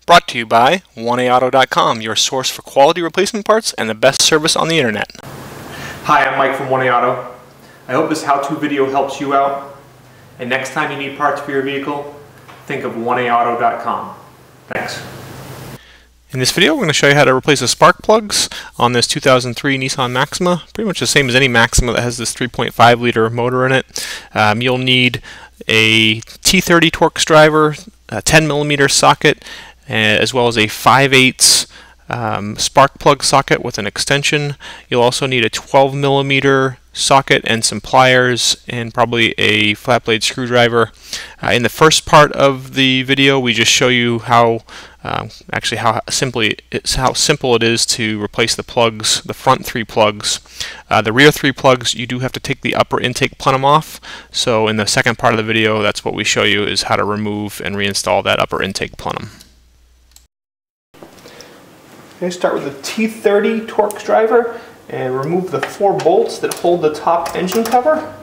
Brought to you by 1AAuto.com, your source for quality replacement parts and the best service on the internet. Hi, I'm Mike from 1AAuto. I hope this how-to video helps you out. And next time you need parts for your vehicle, think of 1AAuto.com. Thanks. In this video, we're going to show you how to replace the spark plugs on this 2003 Nissan Maxima. Pretty much the same as any Maxima that has this 3.5 liter motor in it. You'll need a T30 Torx driver, a 10mm socket, as well as a 5/8 spark plug socket with an extension. You'll also need a 12mm socket and some pliers and probably a flat blade screwdriver. In the first part of the video, we just show you how how simple it is to replace the plugs, the front 3 plugs. The rear 3 plugs, you do have to take the upper intake plenum off. So in the second part of the video, that's what we show you, is how to remove and reinstall that upper intake plenum. Okay, start with the T30 Torx driver and remove the 4 bolts that hold the top engine cover.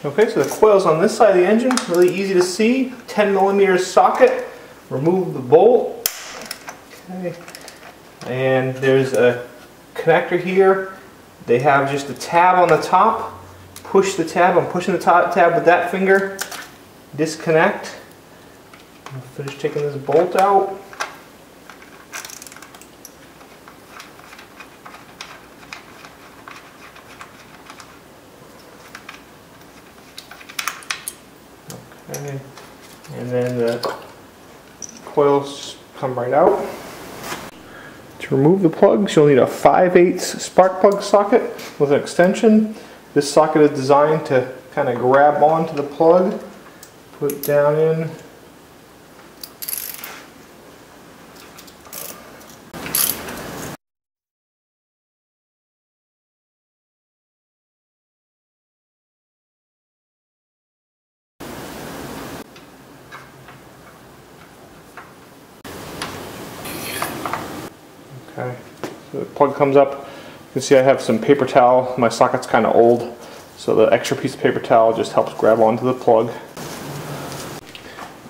Okay, so the coil's on this side of the engine, really easy to see. 10mm socket, remove the bolt. Okay, and there's a connector here. They have just a tab on the top. Push the tab. I'm pushing the top tab with that finger. Disconnect. I'll finish taking this bolt out. Okay, and then the coils come right out. To remove the plugs, you'll need a 5/8 spark plug socket with an extension. This socket is designed to kind of grab onto the plug, put it down in. Okay, so the plug comes up. You can see I have some paper towel. My socket's kind of old, so the extra piece of paper towel just helps grab onto the plug.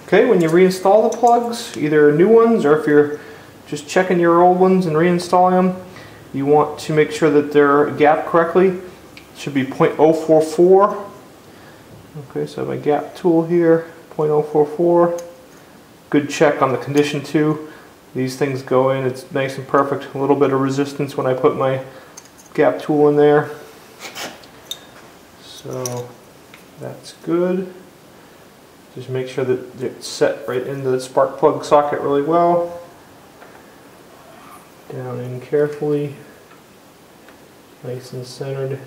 Okay, when you reinstall the plugs, either new ones or if you're just checking your old ones and reinstalling them, you want to make sure that they're gapped correctly. It should be 0.044. Okay, so I have my gap tool here, 0.044. Good check on the condition too. These things go in, it's nice and perfect. A little bit of resistance when I put my gap tool in there. So that's good. Just make sure that it's set right into the spark plug socket really well. Down in carefully. Nice and centered.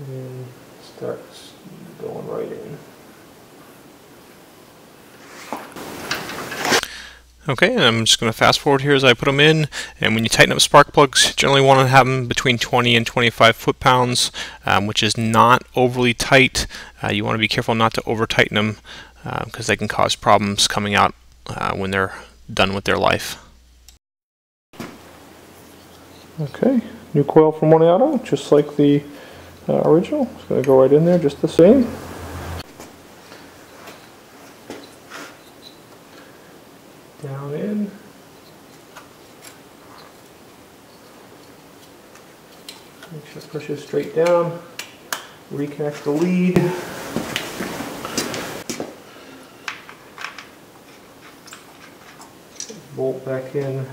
And starts going right in. Okay, and I'm just going to fast forward here as I put them in. And when you tighten up spark plugs, you generally want to have them between 20 and 25 foot-pounds, which is not overly tight. You want to be careful not to over-tighten them because they can cause problems coming out when they're done with their life. Okay, new coil from 1AAuto, just like the original. It's going to go right in there just the same. Down in. Make sure it pushes straight down. Reconnect the lead. Bolt back in.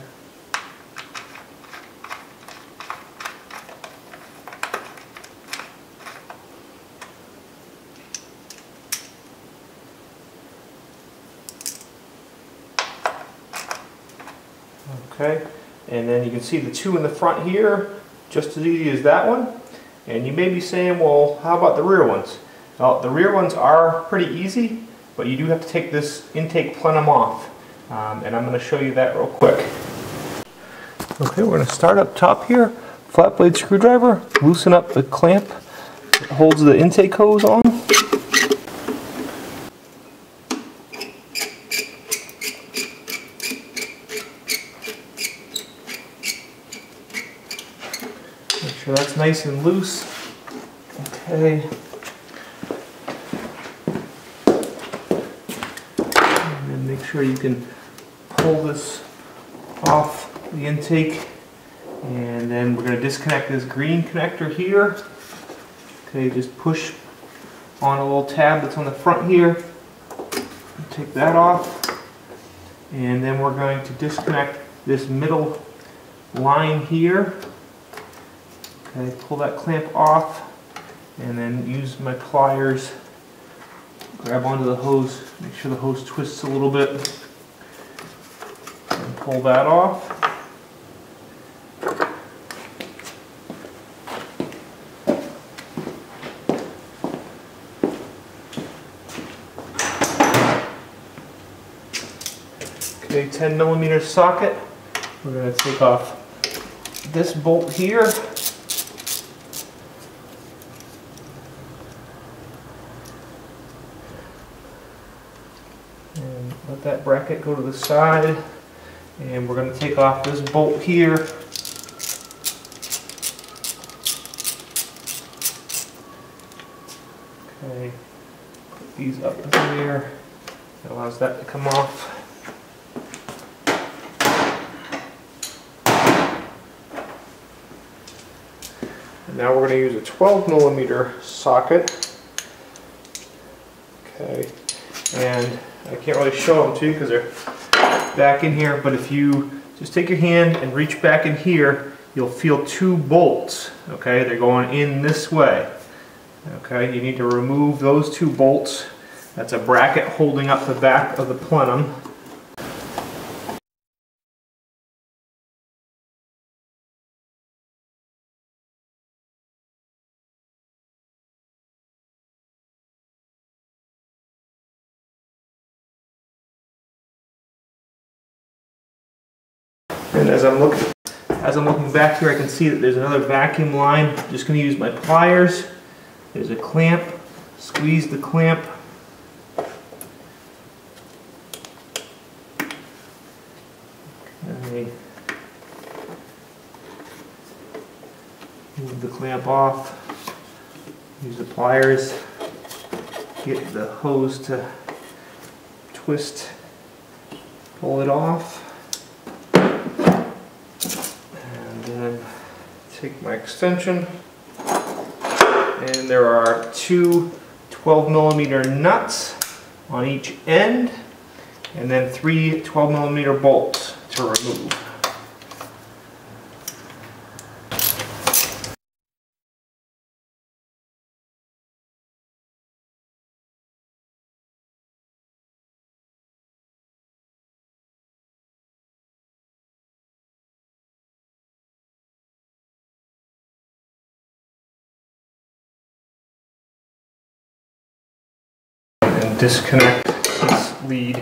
Okay, and then you can see the 2 in the front here, just as easy as that one. And you may be saying, well, how about the rear ones? Well, the rear ones are pretty easy, but you do have to take this intake plenum off. And I'm going to show you that real quick. Okay, we're going to start up top here. Flat blade screwdriver, loosen up the clamp that holds the intake hose on. sure that's nice and loose. Okay. And then make sure you can pull this off the intake. And then we're going to disconnect this green connector here. Okay, just push on a little tab that's on the front here. Take that off. And then we're going to disconnect this middle line here. Okay, pull that clamp off and then use my pliers. Grab onto the hose, make sure the hose twists a little bit. And pull that off. Okay, 10mm socket. We're going to take off this bolt here. And let that bracket go to the side. And we're going to take off this bolt here. Okay, put these up there. That allows that to come off. Now we're going to use a 12mm socket. Okay, and I can't really show them to you because they're back in here, but if you just take your hand and reach back in here, you'll feel two bolts. Okay, they're going in this way. Okay, you need to remove those two bolts. That's a bracket holding up the back of the plenum. And as I'm looking back here, I can see that there's another vacuum line. I'm just going to use my pliers. There's a clamp. Squeeze the clamp. Okay. Move the clamp off. Use the pliers. Get the hose to twist. Pull it off. Take my extension, and there are two 12mm nuts on each end, and then three 12mm bolts to remove. And disconnect this lead.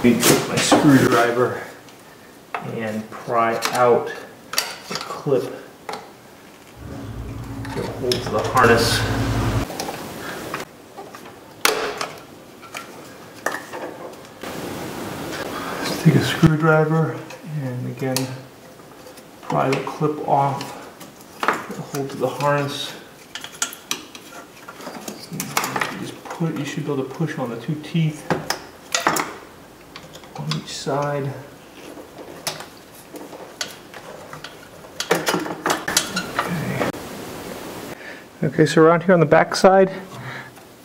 Take my screwdriver and pry out the clip that holds the harness. Let's take a screwdriver and again pry the clip off that holds the harness. You should be able to push on the two teeth on each side. Okay, so around here on the back side,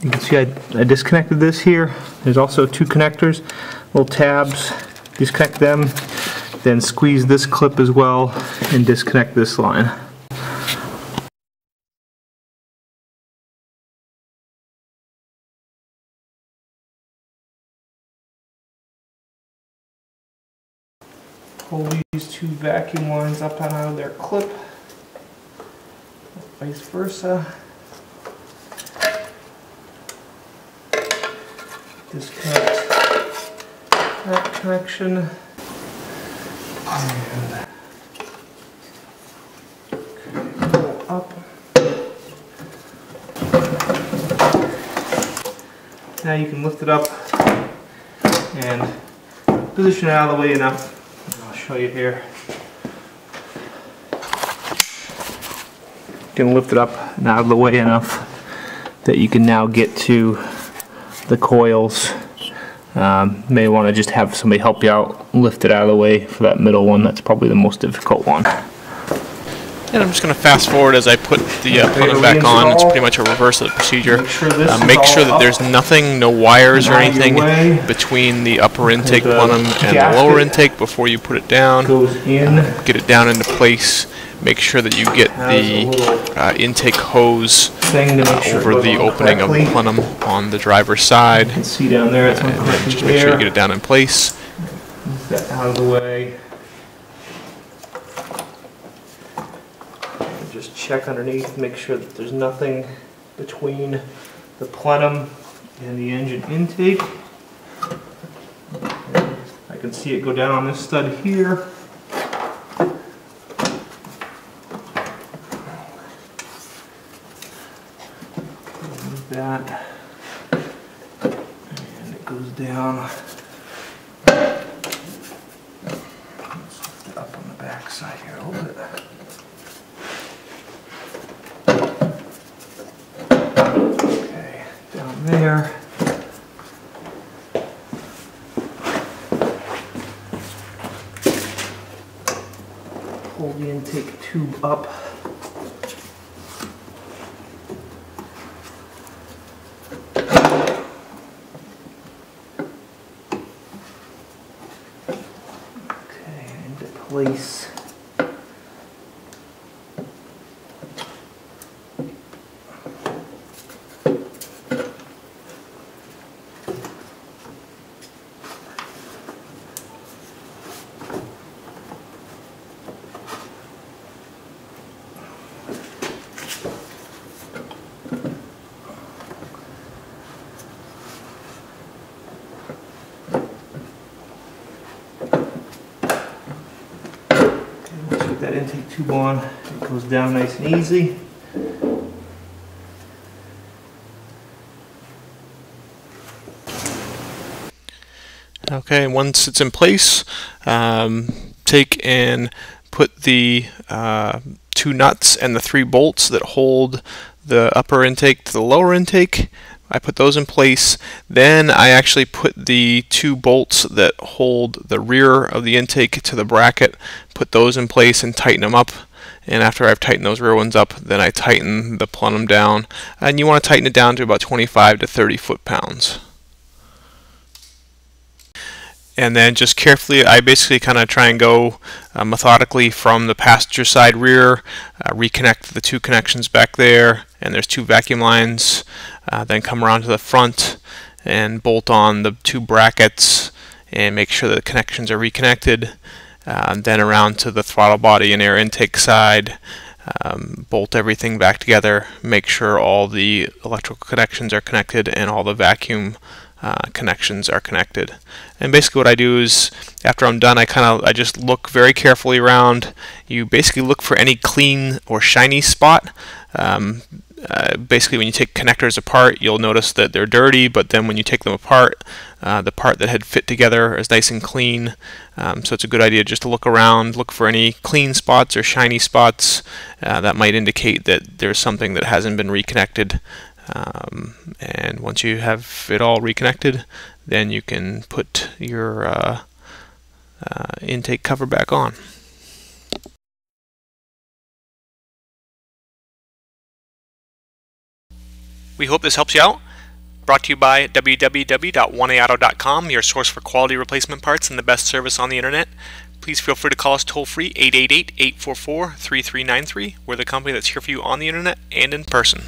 you can see I disconnected this here. There's also two connectors, little tabs. Disconnect them, then squeeze this clip as well and disconnect this line. Pull these two vacuum lines up and out of their clip, vice versa. Disconnect that connection. And pull up. Now you can lift it up and position it out of the way enough. show you here. You can lift it up and out of the way enough that you can now get to the coils. May want to just have somebody help you out, lift it out of the way for that middle one. That's probably the most difficult one. And I'm just going to fast forward as I put the plenum back on. It's pretty much a reverse of the procedure. Make sure that there's nothing, no wires or anything between the upper intake plenum and the lower intake before you put it down. Get it down into place. Make sure that you get the intake hose over the opening of the plenum on the driver's side. You can see down there, it's and just make sure you get it down in place. Move that out of the way. Just check underneath, make sure that there's nothing between the plenum and the engine intake. I can see it go down on this stud here. Move that, and it goes down. Let's lift it up on the back side here a little bit. There. Hold the intake tube up. Okay, into place. That intake tube on, it goes down nice and easy. Okay, once it's in place, take and put the 2 nuts and the 3 bolts that hold the upper intake to the lower intake. I put those in place. Then I actually put the 2 bolts that hold the rear of the intake to the bracket, put those in place and tighten them up. And after I've tightened those rear ones up, then I tighten the plenum down. And you want to tighten it down to about 25 to 30 foot-pounds. And then just carefully, I basically kind of try and go methodically from the passenger side rear, reconnect the 2 connections back there, and there's 2 vacuum lines, then come around to the front and bolt on the 2 brackets and make sure that the connections are reconnected, then around to the throttle body and air intake side, bolt everything back together, make sure all the electrical connections are connected and all the vacuum connections are connected. And basically what I do is, after I'm done, I just look very carefully around. You basically look for any clean or shiny spot. Basically when you take connectors apart, you'll notice that they're dirty, but then when you take them apart, the part that had fit together is nice and clean. So it's a good idea just to look around, look for any clean spots or shiny spots that might indicate that there's something that hasn't been reconnected. And once you have it all reconnected, then you can put your intake cover back on. We hope this helps you out. Brought to you by www.1aauto.com, your source for quality replacement parts and the best service on the internet. Please feel free to call us toll-free 888-844-3393. We're the company that's here for you on the internet and in person.